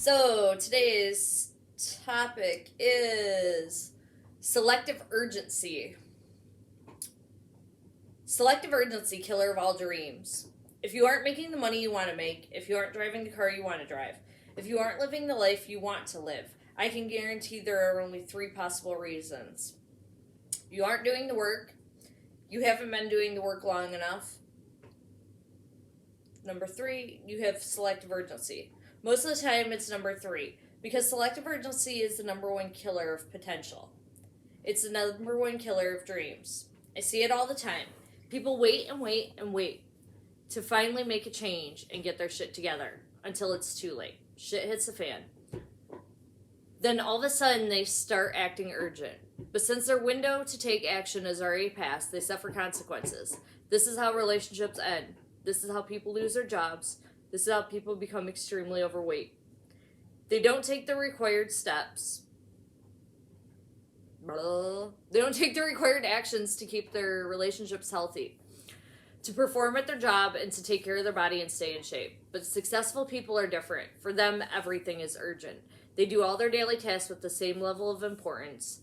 So today's topic is selective urgency. Selective urgency, killer of all dreams. If you aren't making the money you want to make, if you aren't driving the car you want to drive, if you aren't living the life you want to live, I can guarantee there are only three possible reasons. You aren't doing the work, you haven't been doing the work long enough. Number three, you have selective urgency. Most of the time, it's number three, because selective urgency is the number one killer of potential. It's the number one killer of dreams. I see it all the time. People wait and wait and wait to finally make a change and get their shit together until it's too late. Shit hits the fan. Then all of a sudden, they start acting urgent. But since their window to take action has already passed, they suffer consequences. This is how relationships end. This is how people lose their jobs. This is how people become extremely overweight. They don't take the required steps. They don't take the required actions to keep their relationships healthy, to perform at their job, and to take care of their body and stay in shape. But successful people are different. For them, everything is urgent. They do all their daily tasks with the same level of importance.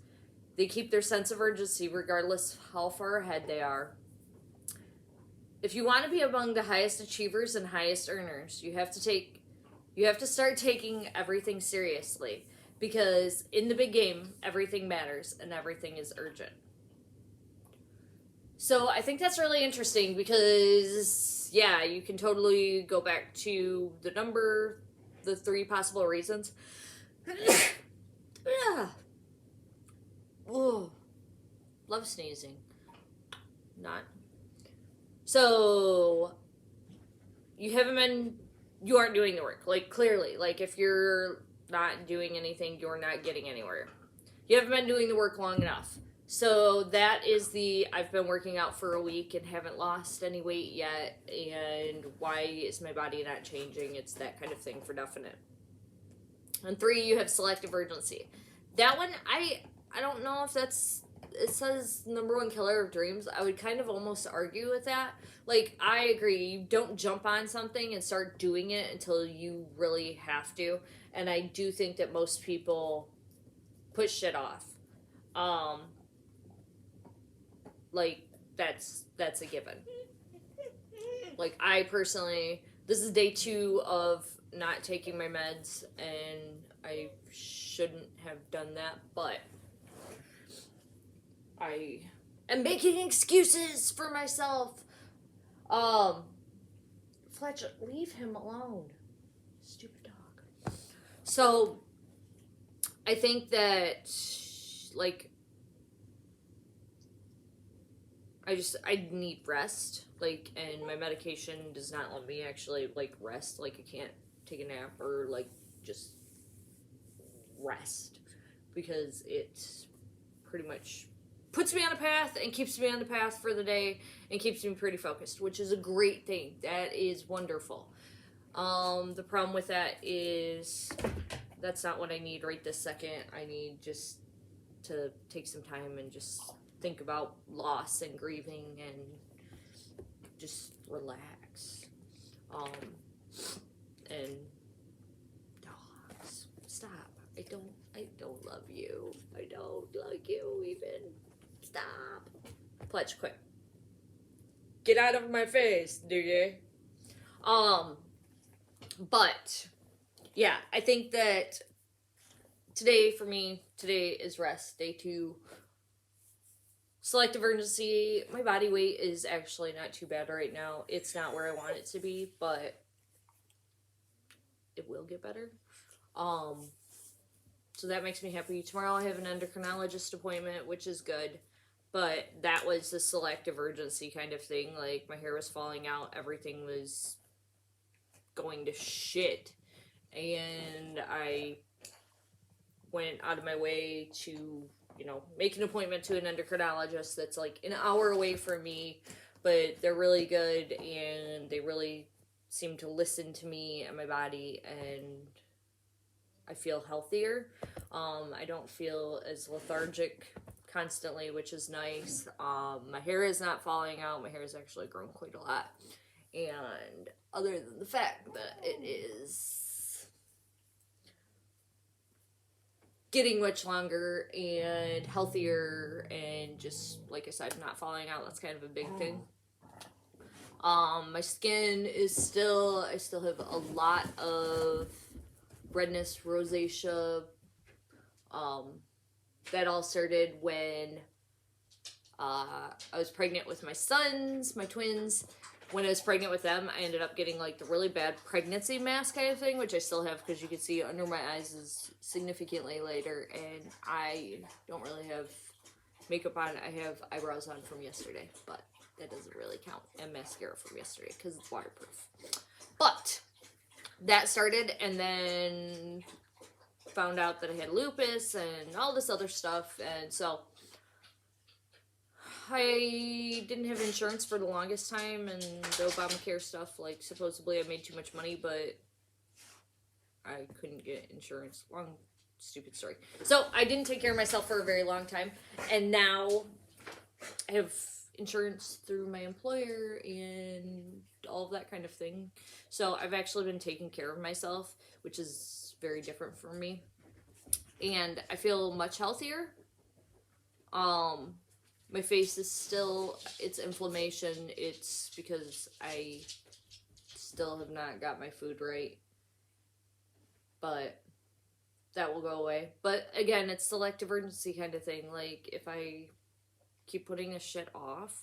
They keep their sense of urgency regardless of how far ahead they are. If you want to be among the highest achievers and highest earners, you have to start taking everything seriously, because in the big game, everything matters and everything is urgent. So I think that's really interesting because, yeah, you can totally go back to the three possible reasons. Yeah. Whoa. Love sneezing. Not. So, you aren't doing the work. Like, clearly. Like, if you're not doing anything, you're not getting anywhere. You haven't been doing the work long enough. So, that is I've been working out for a week and haven't lost any weight yet. And why is my body not changing? It's that kind of thing for definite. And three, you have selective urgency. That one, I don't know if it says number one killer of dreams. I would kind of almost argue with that. Like, I agree. You don't jump on something and start doing it until you really have to. And I do think that most people put shit off. Like, that's a given. Like, I personally, this is day 2 of not taking my meds, and I shouldn't have done that, but I am making excuses for myself. Fletcher, leave him alone. Stupid dog. So, I think that, like, I need rest, like, and my medication does not let me actually, like, rest. Like, I can't take a nap or, like, just rest, because it pretty much puts me on a path and keeps me on the path for the day and keeps me pretty focused, which is a great thing. That is wonderful. The problem with that is that's not what I need right this second. I need just to take some time and just think about loss and grieving and just relax. And dogs, stop. I don't love you. I don't like you even. Stop. Pledge, quick. Get out of my face, do you? But, yeah, I think that today is rest. Day 2. Selective urgency. My body weight is actually not too bad right now. It's not where I want it to be, but it will get better. So that makes me happy. Tomorrow I have an endocrinologist appointment, which is good. But that was the selective urgency kind of thing. Like, my hair was falling out. Everything was going to shit. And I went out of my way to, make an appointment to an endocrinologist that's, like, an hour away from me. But they're really good, and they really seem to listen to me and my body, and I feel healthier. I don't feel as lethargic constantly, which is nice. My hair is not falling out. My hair has actually grown quite a lot. And other than the fact that it is getting much longer and healthier, and just like I said, not falling out. That's kind of a big thing. My skin is still, I still have a lot of redness, rosacea. That all started when I was pregnant with my sons, my twins. When I was pregnant with them, I ended up getting like the really bad pregnancy mask kind of thing, which I still have because you can see under my eyes is significantly lighter, and I don't really have makeup on. I have eyebrows on from yesterday, but that doesn't really count, and mascara from yesterday because it's waterproof. But that started, and then found out that I had lupus and all this other stuff, and so I didn't have insurance for the longest time, and the Obamacare stuff, like, supposedly I made too much money, but I couldn't get insurance. Long, stupid story. So I didn't take care of myself for a very long time, and now I have insurance through my employer and all of that kind of thing. So I've actually been taking care of myself, which is very different for me. And I feel much healthier. My face is still, it's inflammation. It's because I still have not got my food right. But that will go away. But again, it's selective urgency kind of thing. Like, if I keep putting this shit off,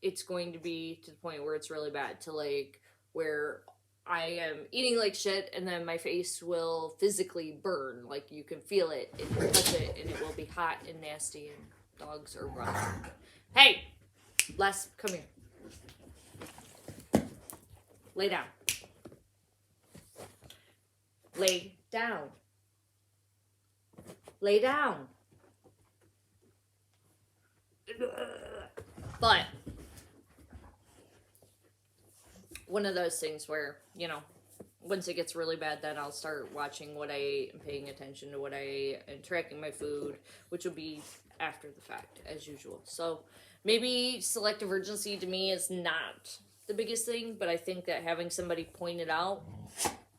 it's going to be to the point where it's really bad. To like, where I am eating like shit, and then my face will physically burn. Like, you can feel it, and you touch it, and it will be hot and nasty, and dogs are rough. Hey! Les, come here. Lay down. Lay down. Lay down. But one of those things where, you know, once it gets really bad, then I'll start watching what I ate and paying attention to what I ate and tracking my food, which will be after the fact, as usual. So maybe selective urgency to me is not the biggest thing, but I think that having somebody point it out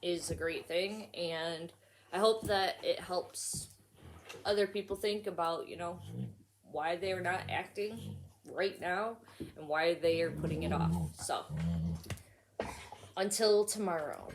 is a great thing, and I hope that it helps other people think about, you know, why they're not acting right now and why they are putting it off. So until tomorrow.